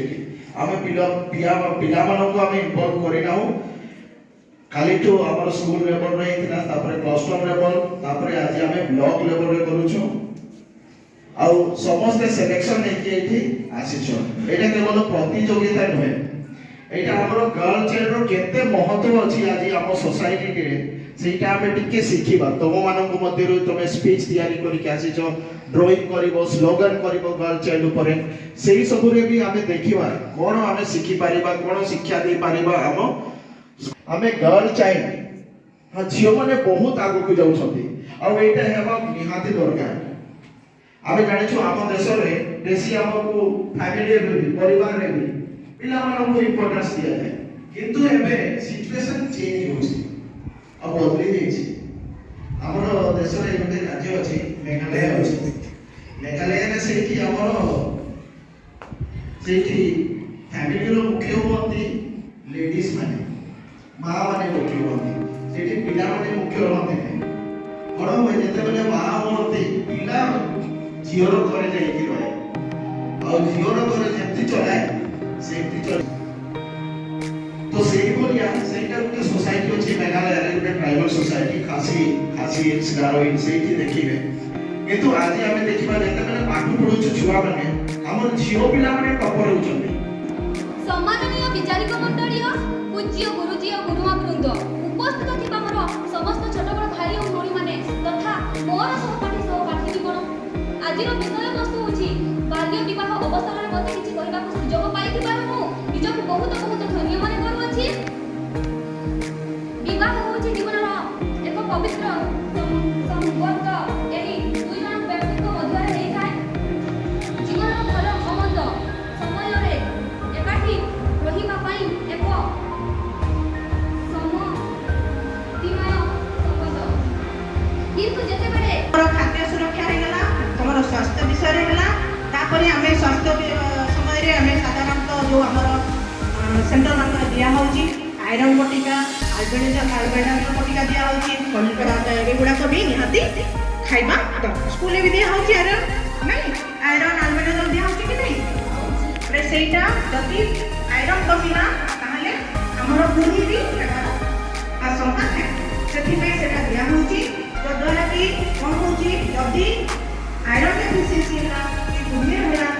कि आम पिला मानक आम इनवल्व करना खाली तो आम स्कूल लेवल रही क्लस्टर लेवल आज आम ब्लॉक लेवल रे करूछु आउ समस्त सिलेक्शन नहीं आसीछो। एटा केवल प्रतियोगिता नुहे, एटा हमर गर्ल चाइल्ड रो केते महत्व अछि आज आम सोसाइटी के सेटा आमे टिके सिखिबा। तुम मानक मध्यरु तुमे स्पीच तैयारी करि के आसीछो, ड्राइंग करिवो, स्लोगन करिवो गर्ल चाइल्ड ऊपर सेही सब रे भी आमे देखिबा कोन आमे सिखि पारिबा, कोन शिक्षा दे पारिबा। आमे गर्ल चाइल्ड झियो माने बहुत आगु को जाउछथि आ एटा हेबा निहाती दरकार। आमे जानि छु आम देश रे देशी हमको फैमिली रे भी परिवार रे भी पिला मानन को इंपोर्टेंस दिया जाए, किंतु एबे सिचुएशन चेंज होछि अब बदली जाइछि। हमर देश रे एते राज्य अछि मेघालय अछि, मेघालय रे सेठी हमर सेठी फैमिली रो मुख्य होती लेडीज माने, मां माने मुख्य होती, सेठी पिला माने मुख्य होती। बड़ होय जते बेले मां होती पिला झियोर घरे जाइकी रहे और झियोर घरे जेमती चलाए सेमती चल। तो सेही बोलिया सेटा गुटे सोसाइटी अछि मेघालय रे गुटे ट्राइबल सोसाइटी खासी गारोइन सेठी देखिबे। किंतु आज आमे देखिबा जते बेले पाठ पढुछु छुआ माने हमर झियो पिला माने टपर होचंदी। सम्माननीय विचारिक मंडळी, पूज्य गुरुजी और गुरुमा वृंद, उपस्थित थिबा मोर समस्त छोट बड़ भाई और भौणी माने तथा मोर सहपाठी गण, आजिर विषय वस्तु होछि बाल्य विवाह अवसर रे मते किछि कहबा को सुयोग पाइथिबार मु निजक बहुत बहुत धन्य माने करूछि। विवाह होछि जीवन रो एक पवित्र संबंध, एही दुई जन व्यक्ति को मध्य रे हेइ थाए। जीवन रो भलो अमंद समय रे एकाठी रहिबा पई एक समतिमय संबंध। किंतु जते बेले खाद्य सुरक्षा रे गला हमर स्वास्थ्य विषय रे गला तापरे हमें स्वास्थ्य समय रे हमें साधारणतः जो हमर सेंटर मान दिया होची आयरन बटिका, आल्बेंडाजोल बटिका दिया होची, कॉलिफर एगुडा सब भी निहाती खाइबा दरकार। स्कूल भी दिया होची आयरन नहीं, आयरन आल्बेंडाजोल दिया होची कि नहीं रे सेटा जति आयरन कमिला ताहले हमर पुनी भी आशंका है, सेति पे सेटा दिया होची जो द्वारा कि कोन होची जदी आयरन डेफिशिएंसी ला कि दुनिया होला